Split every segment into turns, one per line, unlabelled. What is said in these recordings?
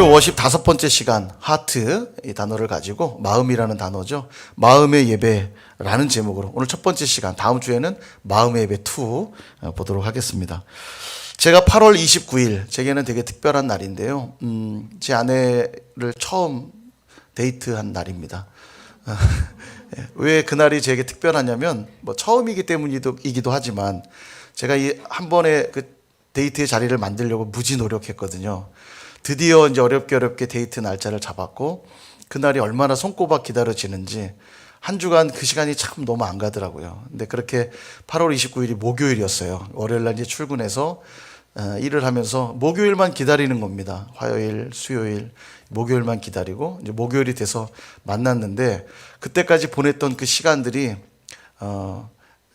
워십 5번째 시간 하트 이 단어를 가지고 마음이라는 단어죠. 마음의 예배라는 제목으로 오늘 첫 번째 시간, 다음 주에는 마음의 예배 2 보도록 하겠습니다. 제가 8월 29일 제게는 되게 특별한 날인데요. 제 아내를 처음 데이트한 날입니다. 왜 그날이 제게 특별하냐면 뭐 처음이기 때문이기도 하지만 제가 이 한 번의 그 데이트의 자리를 만들려고 무지 노력했거든요. 드디어 이제 어렵게 데이트 날짜를 잡았고 그날이 얼마나 손꼽아 기다려지는지 한 주간 그 시간이 참 너무 안 가더라고요. 근데 그렇게 8월 29일이 목요일이었어요. 월요일 날 이제 출근해서 일을 하면서 목요일만 기다리는 겁니다. 화요일, 수요일, 목요일만 기다리고 이제 목요일이 돼서 만났는데 그때까지 보냈던 그 시간들이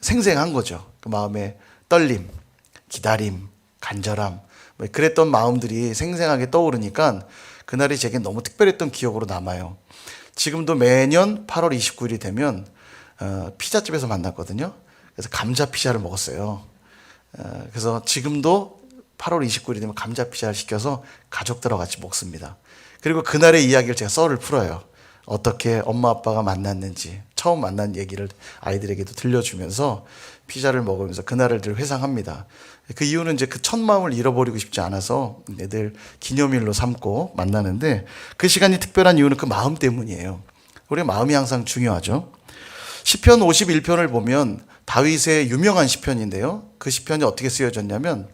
생생한 거죠. 그 마음의 떨림, 기다림, 간절함, 뭐 그랬던 마음들이 생생하게 떠오르니까 그날이 제게 너무 특별했던 기억으로 남아요. 지금도 매년 8월 29일이 되면 피자집에서 만났거든요. 그래서 감자 피자를 먹었어요. 그래서 지금도 8월 29일이 되면 감자 피자를 시켜서 가족들하고 같이 먹습니다. 그리고 그날의 이야기를 제가 썰을 풀어요. 어떻게 엄마 아빠가 만났는지 처음 만난 얘기를 아이들에게도 들려주면서 피자를 먹으면서 그날을 늘 회상합니다. 그 이유는 이제 그 첫 마음을 잃어버리고 싶지 않아서 애들 기념일로 삼고 만나는데 그 시간이 특별한 이유는 그 마음 때문이에요. 우리의 마음이 항상 중요하죠. 시편 51편을 보면 다윗의 유명한 시편인데요. 그 시편이 어떻게 쓰여졌냐면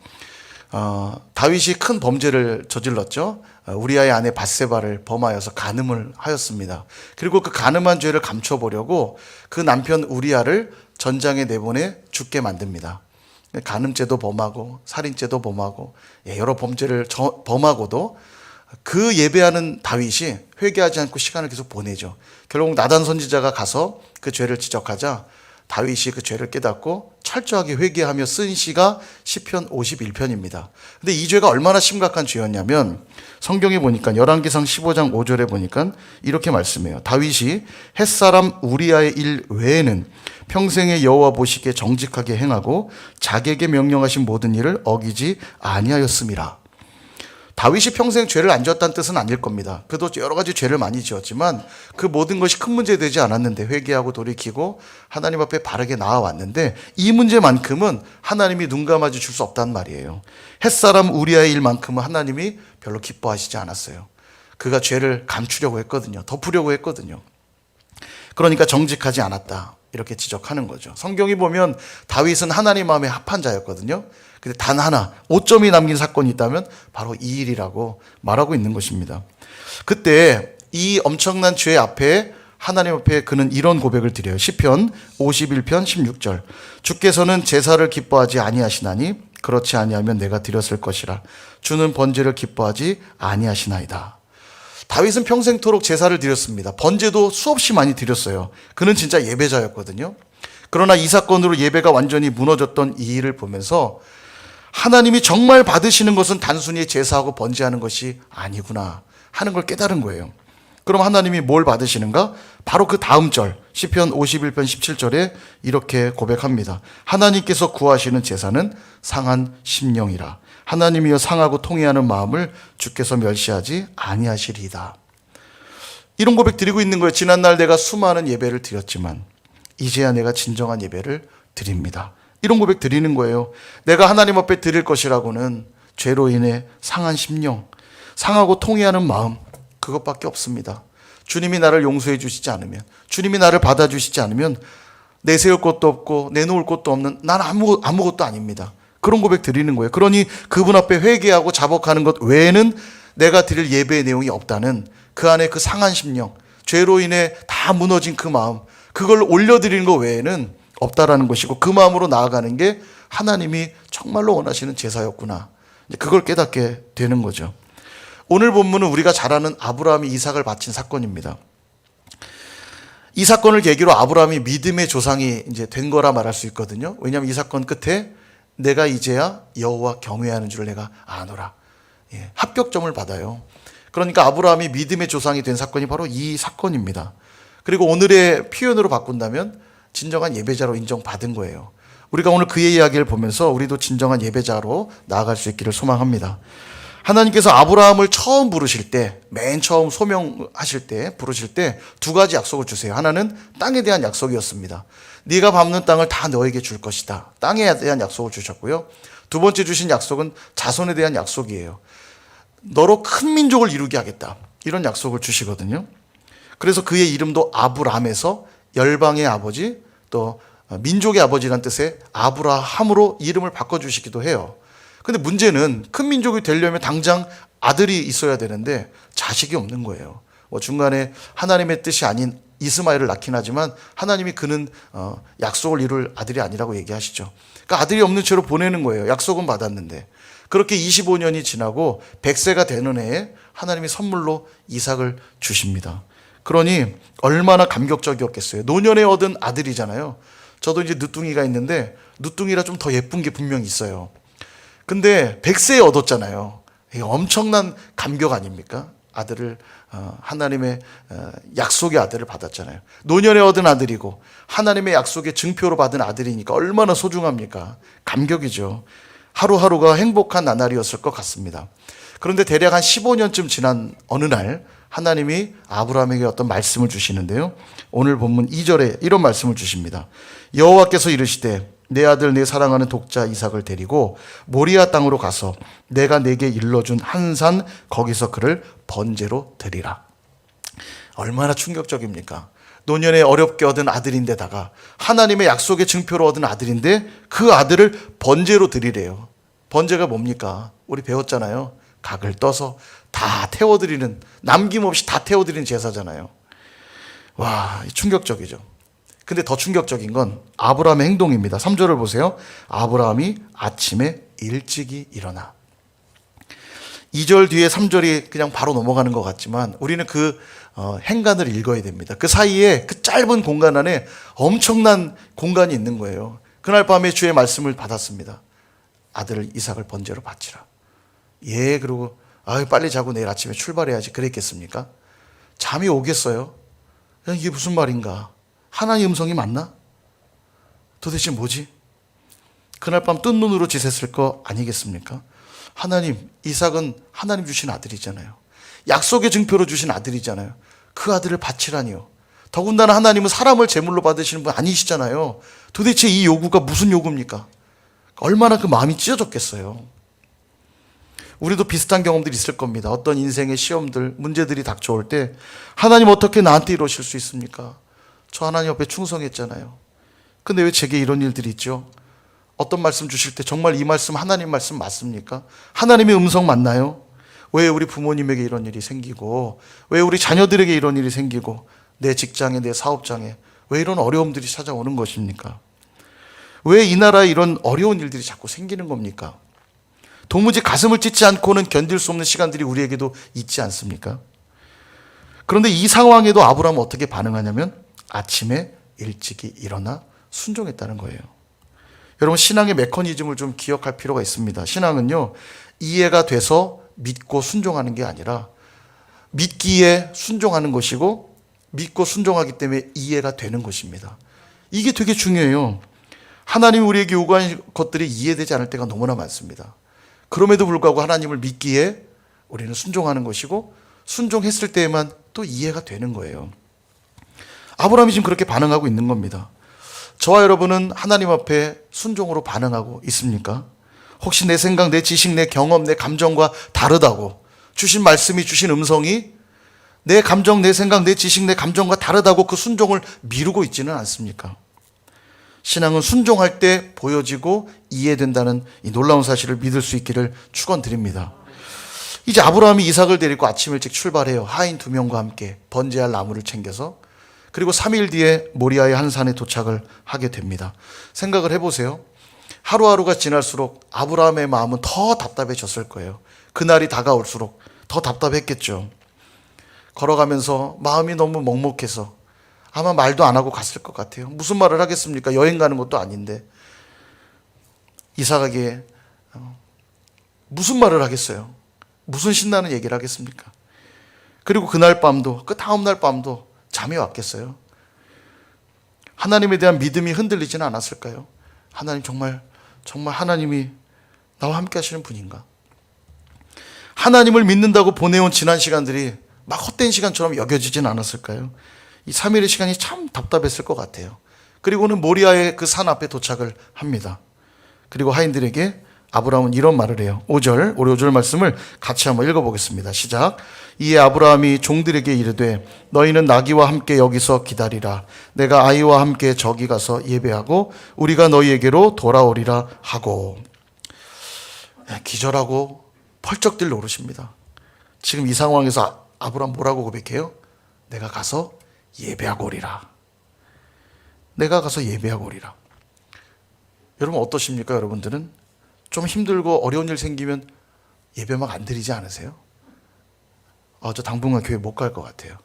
다윗이 큰 범죄를 저질렀죠. 우리아의 아내 밧세바를 범하여서 간음을 하였습니다. 그리고 그 간음한 죄를 감춰보려고 그 남편 우리아를 전장에 내보내 죽게 만듭니다. 간음죄도 범하고 살인죄도 범하고 여러 범죄를 범하고도 그 예배하는 다윗이 회개하지 않고 시간을 계속 보내죠. 결국 나단 선지자가 가서 그 죄를 지적하자 다윗이 그 죄를 깨닫고 철저하게 회개하며 쓴 시가 시편 51편입니다. 근데 이 죄가 얼마나 심각한 죄였냐면 성경에 보니까 열왕기상 15장 5절에 보니까 이렇게 말씀해요. 다윗이 햇사람 우리아의 일 외에는 평생에 여호와 보시기에 정직하게 행하고 자기에게 명령하신 모든 일을 어기지 아니하였음이라. 다윗이 평생 죄를 안 지었다는 뜻은 아닐 겁니다. 그도 여러 가지 죄를 많이 지었지만 그 모든 것이 큰 문제 되지 않았는데 회개하고 돌이키고 하나님 앞에 바르게 나아왔는데 이 문제만큼은 하나님이 눈 감아줄 수 없단 말이에요. 햇사람 우리아의 일만큼은 하나님이 별로 기뻐하시지 않았어요. 그가 죄를 감추려고 했거든요. 덮으려고 했거든요. 그러니까 정직하지 않았다 이렇게 지적하는 거죠. 성경이 보면 다윗은 하나님 마음에 합한 자였거든요. 근데 단 하나 오점이 남긴 사건이 있다면 바로 이 일이라고 말하고 있는 것입니다. 그때 이 엄청난 죄 앞에 하나님 앞에 그는 이런 고백을 드려요. 시편 51편 16절. 주께서는 제사를 기뻐하지 아니하시나니 그렇지 아니하면 내가 드렸을 것이라. 주는 번제를 기뻐하지 아니하시나이다. 다윗은 평생토록 제사를 드렸습니다. 번제도 수없이 많이 드렸어요. 그는 진짜 예배자였거든요. 그러나 이 사건으로 예배가 완전히 무너졌던 이 일을 보면서 하나님이 정말 받으시는 것은 단순히 제사하고 번제하는 것이 아니구나 하는 걸 깨달은 거예요. 그럼 하나님이 뭘 받으시는가? 바로 그 다음 절 시편 51편 17절에 이렇게 고백합니다. 하나님께서 구하시는 제사는 상한 심령이라. 하나님이여 상하고 통회하는 마음을 주께서 멸시하지 아니하시리이다. 이런 고백 드리고 있는 거예요. 지난날 내가 수많은 예배를 드렸지만 이제야 내가 진정한 예배를 드립니다. 이런 고백 드리는 거예요. 내가 하나님 앞에 드릴 것이라고는 죄로 인해 상한 심령, 상하고 통회하는 마음, 그것밖에 없습니다. 주님이 나를 용서해 주시지 않으면, 주님이 나를 받아주시지 않으면 내세울 것도 없고 내놓을 것도 없는 난 아무것도 아닙니다. 그런 고백 드리는 거예요. 그러니 그분 앞에 회개하고 자복하는 것 외에는 내가 드릴 예배의 내용이 없다는 그 안에 그 상한 심령, 죄로 인해 다 무너진 그 마음, 그걸 올려드리는 것 외에는 없다라는 것이고 그 마음으로 나아가는 게 하나님이 정말로 원하시는 제사였구나. 그걸 깨닫게 되는 거죠. 오늘 본문은 우리가 잘 아는 아브라함이 이삭을 바친 사건입니다. 이 사건을 계기로 아브라함이 믿음의 조상이 이제 된 거라 말할 수 있거든요. 왜냐하면 이 사건 끝에 내가 이제야 여호와 경외하는 줄 내가 아노라. 합격점을 받아요. 그러니까 아브라함이 믿음의 조상이 된 사건이 바로 이 사건입니다. 그리고 오늘의 표현으로 바꾼다면 진정한 예배자로 인정받은 거예요. 우리가 오늘 그의 이야기를 보면서 우리도 진정한 예배자로 나아갈 수 있기를 소망합니다. 하나님께서 아브라함을 처음 부르실 때, 맨 처음 소명하실 때, 부르실 때 두 가지 약속을 주세요. 하나는 땅에 대한 약속이었습니다. 네가 밟는 땅을 다 너에게 줄 것이다. 땅에 대한 약속을 주셨고요. 두 번째 주신 약속은 자손에 대한 약속이에요. 너로 큰 민족을 이루게 하겠다. 이런 약속을 주시거든요. 그래서 그의 이름도 아브람에서 열방의 아버지, 또 민족의 아버지라는 뜻의 아브라함으로 이름을 바꿔주시기도 해요. 근데 문제는 큰 민족이 되려면 당장 아들이 있어야 되는데 자식이 없는 거예요. 중간에 하나님의 뜻이 아닌 이스마엘을 낳긴 하지만 하나님이 그는 약속을 이룰 아들이 아니라고 얘기하시죠. 그러니까 아들이 없는 채로 보내는 거예요. 약속은 받았는데. 그렇게 25년이 지나고 100세가 되는 해에 하나님이 선물로 이삭을 주십니다. 그러니 얼마나 감격적이었겠어요. 노년에 얻은 아들이잖아요. 저도 이제 늦둥이가 있는데 늦둥이라 좀 더 예쁜 게 분명히 있어요. 근데 100세에 얻었잖아요. 이게 엄청난 감격 아닙니까? 아들을 하나님의 약속의 아들을 받았잖아요. 노년에 얻은 아들이고 하나님의 약속의 증표로 받은 아들이니까 얼마나 소중합니까? 감격이죠. 하루하루가 행복한 나날이었을 것 같습니다. 그런데 대략 한 15년쯤 지난 어느 날 하나님이 아브라함에게 어떤 말씀을 주시는데요. 오늘 본문 2절에 이런 말씀을 주십니다. 여호와께서 이르시되 내 아들 내 사랑하는 독자 이삭을 데리고 모리아 땅으로 가서 내가 내게 일러준 한 산 거기서 그를 번제로 드리라. 얼마나 충격적입니까? 노년에 어렵게 얻은 아들인데다가 하나님의 약속의 증표로 얻은 아들인데 그 아들을 번제로 드리래요. 번제가 뭡니까? 우리 배웠잖아요. 각을 떠서 다 태워드리는, 남김없이 다 태워드리는 제사잖아요. 와, 충격적이죠. 근데 더 충격적인 건 아브라함의 행동입니다. 3절을 보세요. 아브라함이 아침에 일찍이 일어나. 2절 뒤에 3절이 그냥 바로 넘어가는 것 같지만 우리는 그 행간을 읽어야 됩니다. 그 사이에 그 짧은 공간 안에 엄청난 공간이 있는 거예요. 그날 밤에 주의 말씀을 받았습니다. 아들 이삭을 번제로 바치라. 예, 그리고 빨리 자고 내일 아침에 출발해야지 그랬겠습니까? 잠이 오겠어요? 이게 무슨 말인가? 하나님 음성이 맞나? 도대체 뭐지? 그날 밤 뜬 눈으로 지샜을 거 아니겠습니까? 하나님, 이삭은 하나님 주신 아들이잖아요. 약속의 증표로 주신 아들이잖아요. 그 아들을 바치라니요. 더군다나 하나님은 사람을 제물로 받으시는 분 아니시잖아요. 도대체 이 요구가 무슨 요구입니까? 얼마나 그 마음이 찢어졌겠어요. 우리도 비슷한 경험들이 있을 겁니다. 어떤 인생의 시험들, 문제들이 닥쳐올 때 하나님 어떻게 나한테 이러실 수 있습니까? 저 하나님 앞에 충성했잖아요. 근데 왜 제게 이런 일들이 있죠? 어떤 말씀 주실 때 정말 이 말씀 하나님 말씀 맞습니까? 하나님의 음성 맞나요? 왜 우리 부모님에게 이런 일이 생기고 왜 우리 자녀들에게 이런 일이 생기고 내 직장에 내 사업장에 왜 이런 어려움들이 찾아오는 것입니까? 왜 이 나라에 이런 어려운 일들이 자꾸 생기는 겁니까? 도무지 가슴을 찢지 않고는 견딜 수 없는 시간들이 우리에게도 있지 않습니까? 그런데 이 상황에도 아브라함은 어떻게 반응하냐면 아침에 일찍이 일어나 순종했다는 거예요. 여러분, 신앙의 메커니즘을 좀 기억할 필요가 있습니다. 신앙은요, 이해가 돼서 믿고 순종하는 게 아니라 믿기에 순종하는 것이고 믿고 순종하기 때문에 이해가 되는 것입니다. 이게 되게 중요해요. 하나님이 우리에게 요구하는 것들이 이해되지 않을 때가 너무나 많습니다. 그럼에도 불구하고 하나님을 믿기에 우리는 순종하는 것이고 순종했을 때에만 또 이해가 되는 거예요. 아브라함이 지금 그렇게 반응하고 있는 겁니다. 저와 여러분은 하나님 앞에 순종으로 반응하고 있습니까? 혹시 내 생각, 내 지식, 내 경험, 내 감정과 다르다고 주신 말씀이 주신 음성이 내 감정, 내 생각, 내 지식, 내 감정과 다르다고 그 순종을 미루고 있지는 않습니까? 신앙은 순종할 때 보여지고 이해된다는 이 놀라운 사실을 믿을 수 있기를 축원드립니다. 이제 아브라함이 이삭을 데리고 아침 일찍 출발해요. 하인 2명과 함께 번제할 나무를 챙겨서. 그리고 3일 뒤에 모리아의 한 산에 도착을 하게 됩니다. 생각을 해보세요. 하루하루가 지날수록 아브라함의 마음은 더 답답해졌을 거예요. 그날이 다가올수록 더 답답했겠죠. 걸어가면서 마음이 너무 먹먹해서 아마 말도 안 하고 갔을 것 같아요. 무슨 말을 하겠습니까? 여행 가는 것도 아닌데. 이삭에게 무슨 말을 하겠어요? 무슨 신나는 얘기를 하겠습니까? 그리고 그날 밤도, 그 다음날 밤도 잠이 왔겠어요? 하나님에 대한 믿음이 흔들리지는 않았을까요? 하나님 정말 하나님이 나와 함께 하시는 분인가? 하나님을 믿는다고 보내온 지난 시간들이 막 헛된 시간처럼 여겨지진 않았을까요? 이 3일의 시간이 참 답답했을 것 같아요. 그리고는 모리아의 그 산 앞에 도착을 합니다. 그리고 하인들에게 아브라함은 이런 말을 해요. 5절, 우리 5절 말씀을 같이 한번 읽어보겠습니다. 시작. 이에 아브라함이 종들에게 이르되 너희는 나귀와 함께 여기서 기다리라. 내가 아이와 함께 저기 가서 예배하고 우리가 너희에게로 돌아오리라 하고. 기절하고 펄쩍 뛸 노릇입니다. 지금 이 상황에서 아브라함 뭐라고 고백해요? 내가 가서 예배하고 오리라. 내가 가서 예배하고 오리라. 여러분 어떠십니까? 여러분들은 좀 힘들고 어려운 일 생기면 예배 막 안 드리지 않으세요? 저 당분간 교회 못 갈 것 같아요.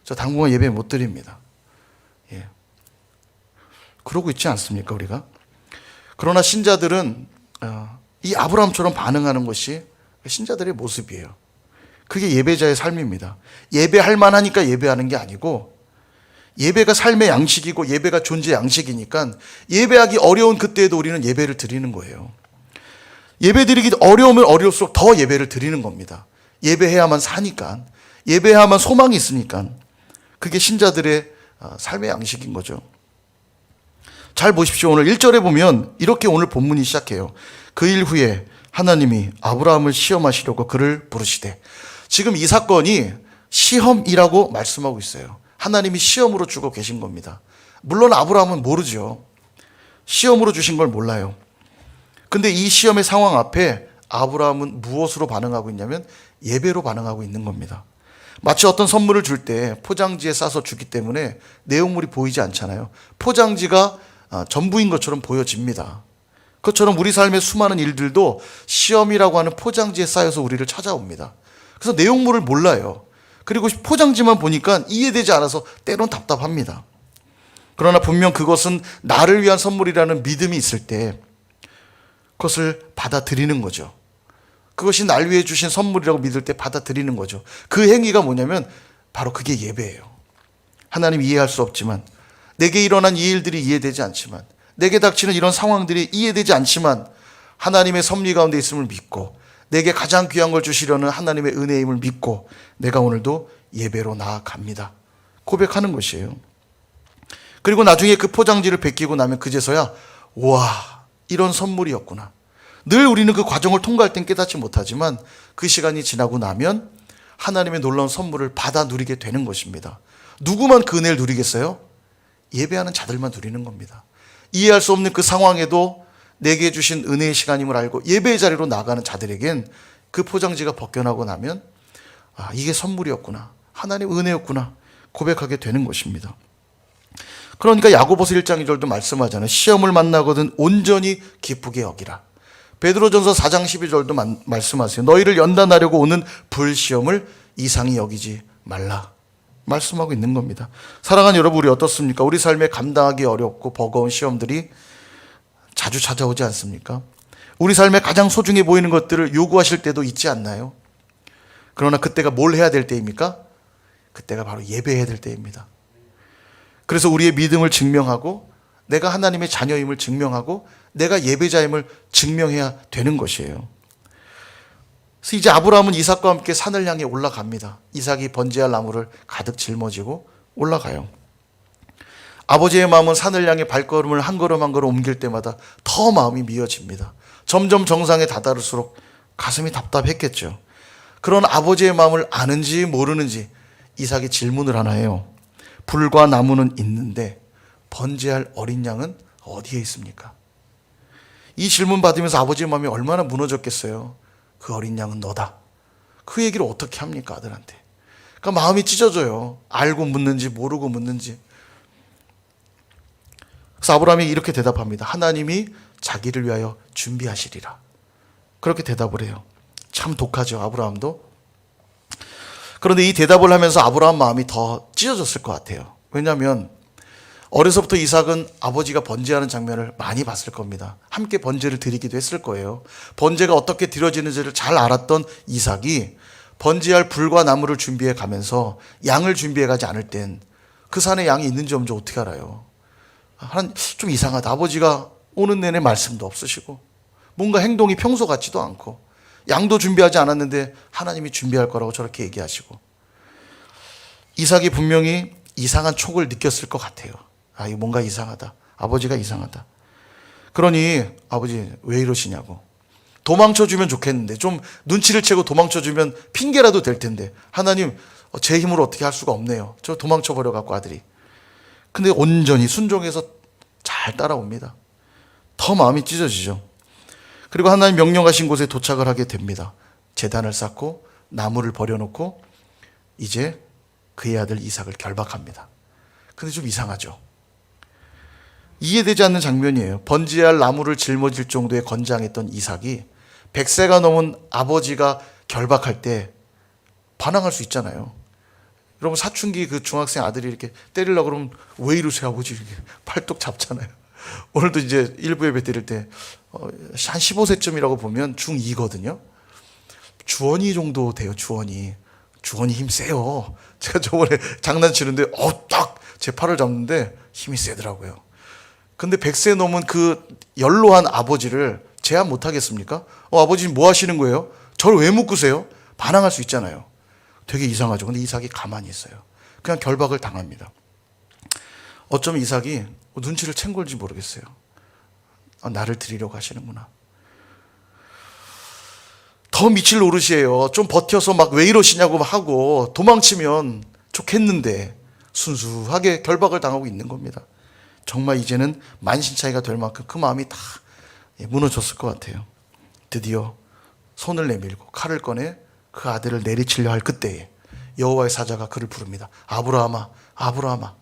저 당분간 예배 못 드립니다. 예. 그러고 있지 않습니까, 우리가? 그러나 신자들은 이 아브라함처럼 반응하는 것이 신자들의 모습이에요. 그게 예배자의 삶입니다. 예배할 만하니까 예배하는 게 아니고 예배가 삶의 양식이고 예배가 존재의 양식이니까 예배하기 어려운 그때에도 우리는 예배를 드리는 거예요. 예배 드리기 어려우면 어려울수록 더 예배를 드리는 겁니다. 예배해야만 사니까, 예배해야만 소망이 있으니까. 그게 신자들의 삶의 양식인 거죠. 잘 보십시오. 오늘 1절에 보면 이렇게 오늘 본문이 시작해요. 그 일 후에 하나님이 아브라함을 시험하시려고 그를 부르시되. 지금 이 사건이 시험이라고 말씀하고 있어요. 하나님이 시험으로 주고 계신 겁니다. 물론 아브라함은 모르죠. 시험으로 주신 걸 몰라요. 근데 이 시험의 상황 앞에 아브라함은 무엇으로 반응하고 있냐면 예배로 반응하고 있는 겁니다. 마치 어떤 선물을 줄 때 포장지에 싸서 주기 때문에 내용물이 보이지 않잖아요. 포장지가 전부인 것처럼 보여집니다. 그것처럼 우리 삶의 수많은 일들도 시험이라고 하는 포장지에 쌓여서 우리를 찾아옵니다. 그래서 내용물을 몰라요. 그리고 포장지만 보니까 이해되지 않아서 때론 답답합니다. 그러나 분명 그것은 나를 위한 선물이라는 믿음이 있을 때 그것을 받아들이는 거죠. 그것이 날 위해 주신 선물이라고 믿을 때 받아들이는 거죠. 그 행위가 뭐냐면 바로 그게 예배예요. 하나님 이해할 수 없지만, 내게 일어난 이 일들이 이해되지 않지만, 내게 닥치는 이런 상황들이 이해되지 않지만 하나님의 섭리 가운데 있음을 믿고 내게 가장 귀한 걸 주시려는 하나님의 은혜임을 믿고 내가 오늘도 예배로 나아갑니다. 고백하는 것이에요. 그리고 나중에 그 포장지를 벗기고 나면 그제서야 와, 이런 선물이었구나. 늘 우리는 그 과정을 통과할 땐 깨닫지 못하지만 그 시간이 지나고 나면 하나님의 놀라운 선물을 받아 누리게 되는 것입니다. 누구만 그 은혜를 누리겠어요? 예배하는 자들만 누리는 겁니다. 이해할 수 없는 그 상황에도 내게 주신 은혜의 시간임을 알고 예배의 자리로 나가는 자들에겐 그 포장지가 벗겨나고 나면 이게 선물이었구나, 하나님의 은혜였구나 고백하게 되는 것입니다. 그러니까 야고보서 1장 2절도 말씀하잖아요. 시험을 만나거든 온전히 기쁘게 여기라. 베드로전서 4장 12절도 말씀하세요. 너희를 연단하려고 오는 불시험을 이상히 여기지 말라 말씀하고 있는 겁니다. 사랑하는 여러분, 우리 어떻습니까? 우리 삶에 감당하기 어렵고 버거운 시험들이 자주 찾아오지 않습니까? 우리 삶에 가장 소중해 보이는 것들을 요구하실 때도 있지 않나요? 그러나 그때가 뭘 해야 될 때입니까? 그때가 바로 예배해야 될 때입니다. 그래서 우리의 믿음을 증명하고 내가 하나님의 자녀임을 증명하고 내가 예배자임을 증명해야 되는 것이에요. 그래서 이제 아브라함은 이삭과 함께 산을 향해 올라갑니다. 이삭이 번제할 나무를 가득 짊어지고 올라가요. 아버지의 마음은 산을 향해 발걸음을 한 걸음 한 걸음 옮길 때마다 더 마음이 미어집니다. 점점 정상에 다다를수록 가슴이 답답했겠죠. 그런 아버지의 마음을 아는지 모르는지 이삭이 질문을 하나 해요. 불과 나무는 있는데 번제할 어린 양은 어디에 있습니까? 이 질문 받으면서 아버지의 마음이 얼마나 무너졌겠어요. 그 어린 양은 너다. 그 얘기를 어떻게 합니까, 아들한테? 그러니까 마음이 찢어져요. 알고 묻는지 모르고 묻는지. 그래서 아브라함이 이렇게 대답합니다. 하나님이 자기를 위하여 준비하시리라. 그렇게 대답을 해요. 참 독하죠, 아브라함도. 그런데 이 대답을 하면서 아브라함 마음이 더 찢어졌을 것 같아요. 왜냐하면 어려서부터 이삭은 아버지가 번제하는 장면을 많이 봤을 겁니다. 함께 번제를 드리기도 했을 거예요. 번제가 어떻게 드려지는지를 잘 알았던 이삭이 번제할 불과 나무를 준비해 가면서 양을 준비해 가지 않을 땐 그 산에 양이 있는지 없는지 어떻게 알아요? 좀 이상하다. 아버지가 오는 내내 말씀도 없으시고 뭔가 행동이 평소 같지도 않고 양도 준비하지 않았는데 하나님이 준비할 거라고 저렇게 얘기하시고, 이삭이 분명히 이상한 촉을 느꼈을 것 같아요. 아, 이거 뭔가 이상하다. 아버지가 이상하다. 그러니 아버지 왜 이러시냐고. 도망쳐주면 좋겠는데, 좀 눈치를 채고 도망쳐주면 핑계라도 될 텐데, 하나님 제 힘으로 어떻게 할 수가 없네요. 저 도망쳐버려갖고 아들이. 근데 온전히 순종해서 잘 따라옵니다. 더 마음이 찢어지죠. 그리고 하나님 명령하신 곳에 도착을 하게 됩니다. 제단을 쌓고 나무를 버려놓고 이제 그의 아들 이삭을 결박합니다. 근데 좀 이상하죠. 이해되지 않는 장면이에요. 번지해야 할 나무를 짊어질 정도의 건장했던 이삭이 100세가 넘은 아버지가 결박할 때 반항할 수 있잖아요. 여러분, 사춘기 그 중학생 아들이 이렇게 때리려고 그러면 왜 이러세요 아버지, 이렇게 팔뚝 잡잖아요. 오늘도 이제 일부 예배 드릴 때 한 15세쯤이라고 보면 중2거든요. 주원이 정도 돼요. 주원이 힘 세요. 제가 저번에 장난치는데 딱 제 팔을 잡는데 힘이 세더라고요. 근데 100세 넘은 그 연로한 아버지를 제한 못 하겠습니까? 아버지 뭐 하시는 거예요? 저를 왜 묶으세요? 반항할 수 있잖아요. 되게 이상하죠. 근데 이삭이 가만히 있어요. 그냥 결박을 당합니다. 어쩌면 이삭이 눈치를 챈 걸지 모르겠어요. 나를 드리려고 하시는구나. 더 미칠 노릇이에요. 좀 버텨서 막 왜 이러시냐고 하고 도망치면 좋겠는데 순수하게 결박을 당하고 있는 겁니다. 정말 이제는 만신창이가 될 만큼 그 마음이 다 무너졌을 것 같아요. 드디어 손을 내밀고 칼을 꺼내 그 아들을 내리치려 할 그때에 여호와의 사자가 그를 부릅니다. 아브라함아, 아브라함아.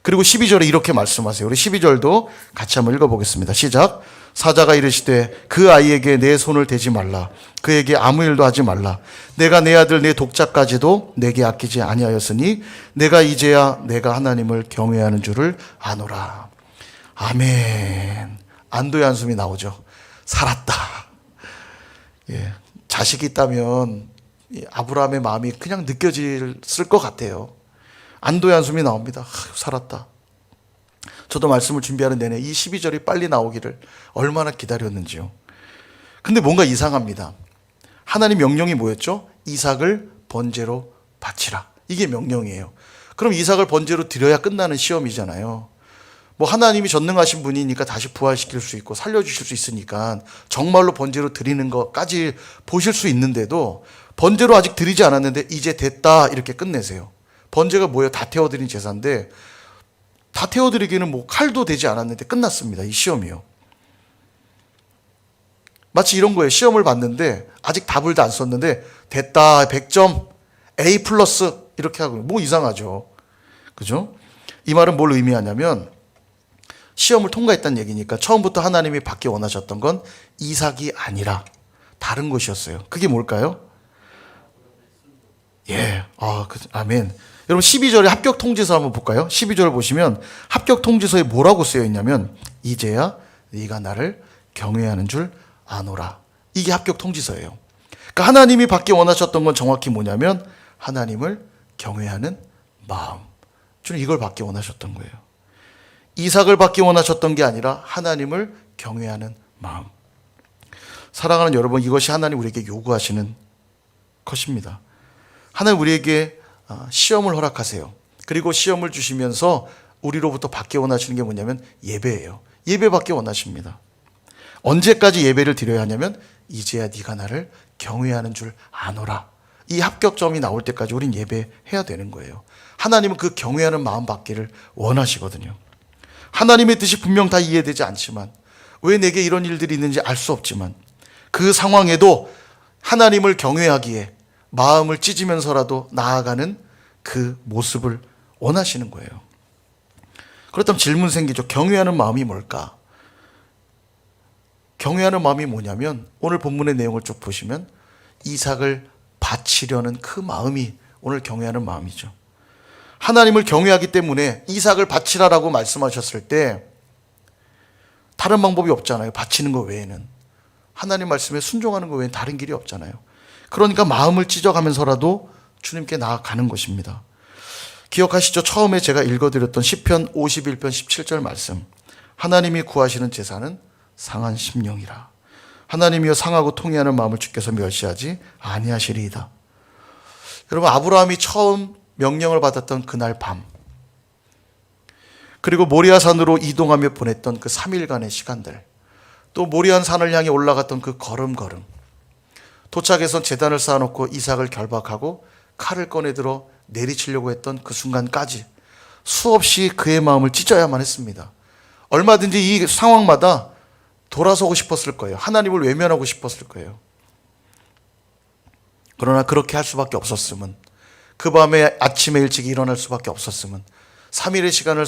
그리고 12절에 이렇게 말씀하세요. 우리 12절도 같이 한번 읽어보겠습니다. 시작. 사자가 이르시되 그 아이에게 내 손을 대지 말라. 그에게 아무 일도 하지 말라. 내가 내 아들 내 독자까지도 내게 아끼지 아니하였으니 내가 이제야 내가 하나님을 경외하는 줄을 아노라. 아멘. 안도의 한숨이 나오죠. 살았다. 예, 자식이 있다면 아브라함의 마음이 그냥 느껴졌을 것 같아요. 안도의 한숨이 나옵니다. 살았다. 저도 말씀을 준비하는 내내 이 12절이 빨리 나오기를 얼마나 기다렸는지요. 근데 뭔가 이상합니다. 하나님 명령이 뭐였죠? 이삭을 번제로 바치라. 이게 명령이에요. 그럼 이삭을 번제로 드려야 끝나는 시험이잖아요. 뭐 하나님이 전능하신 분이니까 다시 부활시킬 수 있고 살려주실 수 있으니까 정말로 번제로 드리는 것까지 보실 수 있는데도 번제로 아직 드리지 않았는데 이제 됐다 이렇게 끝내세요. 번제가 뭐예요? 다 태워드린 제사인데 다 태워드리기는 뭐 칼도 되지 않았는데 끝났습니다. 이 시험이요. 마치 이런 거예요. 시험을 봤는데 아직 답을 다 안 썼는데 됐다 100점 A 플러스 이렇게 하고 뭐 이상하죠. 그죠? 이 말은 뭘 의미하냐면 시험을 통과했다는 얘기니까 처음부터 하나님이 받기 원하셨던 건 이삭이 아니라 다른 것이었어요. 그게 뭘까요? 예, 아멘. 여러분 12절에 합격 통지서 한번 볼까요? 12절을 보시면 합격 통지서에 뭐라고 쓰여 있냐면 이제야 네가 나를 경외하는 줄 아노라. 이게 합격 통지서예요. 그러니까 하나님이 받기 원하셨던 건 정확히 뭐냐면 하나님을 경외하는 마음. 주님 이걸 받기 원하셨던 거예요. 이삭을 받기 원하셨던 게 아니라 하나님을 경외하는 마음. 사랑하는 여러분, 이것이 하나님 우리에게 요구하시는 것입니다. 하나님 우리에게 시험을 허락하세요. 그리고 시험을 주시면서 우리로부터 받기 원하시는 게 뭐냐면 예배예요. 예배 받기 원하십니다. 언제까지 예배를 드려야 하냐면 이제야 네가 나를 경외하는 줄 아노라. 이 합격점이 나올 때까지 우린 예배해야 되는 거예요. 하나님은 그 경외하는 마음 받기를 원하시거든요. 하나님의 뜻이 분명 다 이해되지 않지만 왜 내게 이런 일들이 있는지 알 수 없지만 그 상황에도 하나님을 경외하기에 마음을 찢으면서라도 나아가는 그 모습을 원하시는 거예요. 그렇다면 질문 생기죠. 경외하는 마음이 뭘까? 경외하는 마음이 뭐냐면 오늘 본문의 내용을 쭉 보시면 이삭을 바치려는 그 마음이 오늘 경외하는 마음이죠. 하나님을 경외하기 때문에 이삭을 바치라라고 말씀하셨을 때 다른 방법이 없잖아요. 바치는 것 외에는. 하나님 말씀에 순종하는 것 외에는 다른 길이 없잖아요. 그러니까 마음을 찢어가면서라도 주님께 나아가는 것입니다. 기억하시죠? 처음에 제가 읽어드렸던 시편 51편 17절 말씀. 하나님이 구하시는 제사는 상한 심령이라. 하나님이여 상하고 통회하는 마음을 주께서 멸시하지 아니하시리이다. 여러분, 아브라함이 처음 명령을 받았던 그날 밤, 그리고 모리아산으로 이동하며 보냈던 그 3일간의 시간들, 또 모리아 산을 향해 올라갔던 그 걸음걸음, 도착해서 제단을 쌓아놓고 이삭을 결박하고 칼을 꺼내들어 내리치려고 했던 그 순간까지 수없이 그의 마음을 찢어야만 했습니다. 얼마든지 이 상황마다 돌아서고 싶었을 거예요. 하나님을 외면하고 싶었을 거예요. 그러나 그렇게 할 수밖에 없었음은, 그 밤에 아침에 일찍 일어날 수밖에 없었음은, 3일의 시간을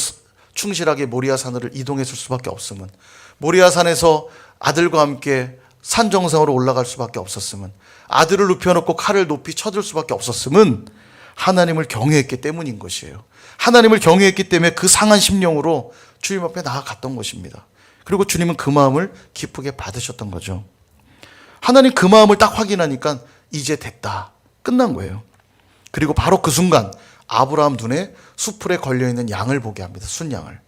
충실하게 모리아산으로 이동했을 수밖에 없음은, 모리아산에서 아들과 함께 산 정상으로 올라갈 수밖에 없었음은, 아들을 눕혀놓고 칼을 높이 쳐들 수밖에 없었음은 하나님을 경외했기 때문인 것이에요. 하나님을 경외했기 때문에 그 상한 심령으로 주님 앞에 나아갔던 것입니다. 그리고 주님은 그 마음을 기쁘게 받으셨던 거죠. 하나님 그 마음을 딱 확인하니까 이제 됐다, 끝난 거예요. 그리고 바로 그 순간 아브라함 눈에 수풀에 걸려있는 양을 보게 합니다. 순양을.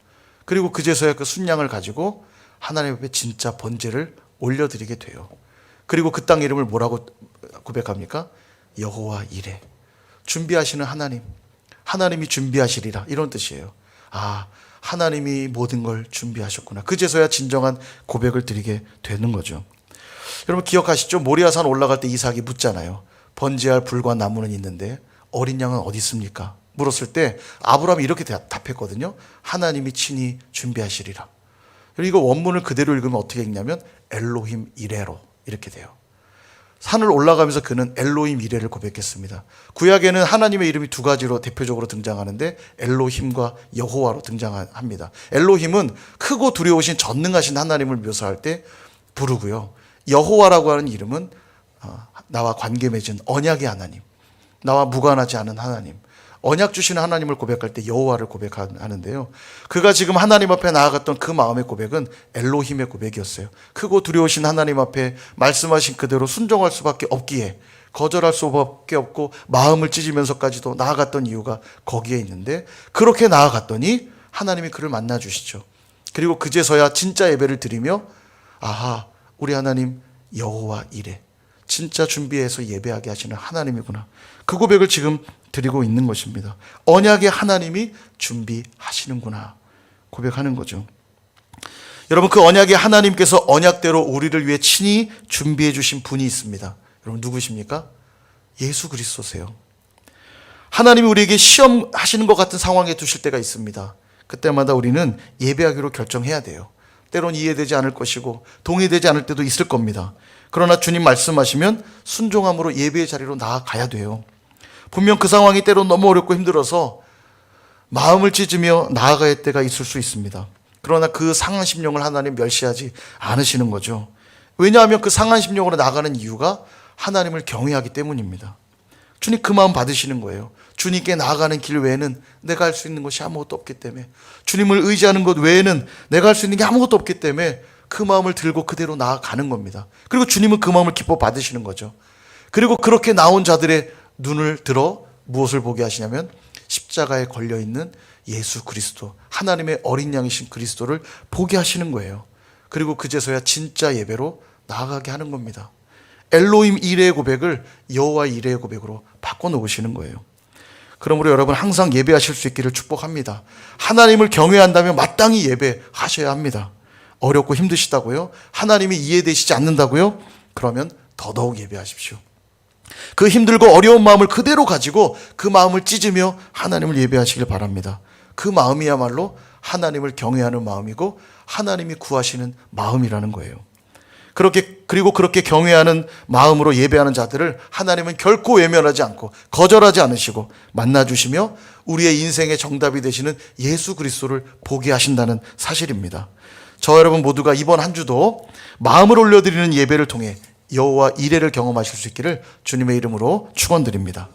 그리고 그제서야 그 순양을 가지고 하나님 앞에 진짜 번제를 올려드리게 돼요. 그리고 그 땅 이름을 뭐라고 고백합니까? 여호와 이레. 준비하시는 하나님, 하나님이 준비하시리라, 이런 뜻이에요. 아, 하나님이 모든 걸 준비하셨구나. 그제서야 진정한 고백을 드리게 되는 거죠. 여러분 기억하시죠? 모리아산 올라갈 때 이삭이 묻잖아요. 번제할 불과 나무는 있는데 어린 양은 어디 있습니까? 물었을 때 아브라함이 이렇게 답했거든요. 하나님이 친히 준비하시리라. 이거 원문을 그대로 읽으면 어떻게 읽냐면 엘로힘 이레로 이렇게 돼요. 산을 올라가면서 그는 엘로힘 이레를 고백했습니다. 구약에는 하나님의 이름이 두 가지로 대표적으로 등장하는데 엘로힘과 여호와로 등장합니다. 엘로힘은 크고 두려우신 전능하신 하나님을 묘사할 때 부르고요. 여호와라고 하는 이름은 나와 관계 맺은 언약의 하나님, 나와 무관하지 않은 하나님, 언약 주시는 하나님을 고백할 때 여호와를 고백하는데요. 그가 지금 하나님 앞에 나아갔던 그 마음의 고백은 엘로힘의 고백이었어요. 크고 두려우신 하나님 앞에 말씀하신 그대로 순종할 수밖에 없기에, 거절할 수밖에 없고 마음을 찢으면서까지도 나아갔던 이유가 거기에 있는데, 그렇게 나아갔더니 하나님이 그를 만나 주시죠. 그리고 그제서야 진짜 예배를 드리며 아하, 우리 하나님 여호와 이레, 진짜 준비해서 예배하게 하시는 하나님이구나, 그 고백을 지금 드리고 있는 것입니다. 언약의 하나님이 준비하시는구나 고백하는 거죠. 여러분, 그 언약의 하나님께서 언약대로 우리를 위해 친히 준비해 주신 분이 있습니다. 여러분 누구십니까? 예수 그리스도세요. 하나님이 우리에게 시험하시는 것 같은 상황에 두실 때가 있습니다. 그때마다 우리는 예배하기로 결정해야 돼요. 때론 이해되지 않을 것이고 동의되지 않을 때도 있을 겁니다. 그러나 주님 말씀하시면 순종함으로 예배의 자리로 나아가야 돼요. 분명 그 상황이 때론 너무 어렵고 힘들어서 마음을 찢으며 나아가야 할 때가 있을 수 있습니다. 그러나 그 상한 심령을 하나님 멸시하지 않으시는 거죠. 왜냐하면 그 상한 심령으로 나가는 이유가 하나님을 경외하기 때문입니다. 주님 그 마음 받으시는 거예요. 주님께 나아가는 길 외에는 내가 할 수 있는 것이 아무것도 없기 때문에, 주님을 의지하는 것 외에는 내가 할 수 있는 게 아무것도 없기 때문에 그 마음을 들고 그대로 나아가는 겁니다. 그리고 주님은 그 마음을 기뻐 받으시는 거죠. 그리고 그렇게 나온 자들의 눈을 들어 무엇을 보게 하시냐면 십자가에 걸려있는 예수 그리스도, 하나님의 어린 양이신 그리스도를 보게 하시는 거예요. 그리고 그제서야 진짜 예배로 나아가게 하는 겁니다. 엘로힘 이레의 고백을 여호와 이레의 고백으로 바꿔놓으시는 거예요. 그러므로 여러분 항상 예배하실 수 있기를 축복합니다. 하나님을 경외한다면 마땅히 예배하셔야 합니다. 어렵고 힘드시다고요? 하나님이 이해되시지 않는다고요? 그러면 더더욱 예배하십시오. 그 힘들고 어려운 마음을 그대로 가지고 그 마음을 찢으며 하나님을 예배하시길 바랍니다. 그 마음이야말로 하나님을 경외하는 마음이고 하나님이 구하시는 마음이라는 거예요. 그리고 그렇게 경외하는 마음으로 예배하는 자들을 하나님은 결코 외면하지 않고 거절하지 않으시고 만나주시며 우리의 인생의 정답이 되시는 예수 그리스도를 보게 하신다는 사실입니다. 저 여러분 모두가 이번 한 주도 마음을 올려드리는 예배를 통해 여호와 이레를 경험하실 수 있기를 주님의 이름으로 축원드립니다.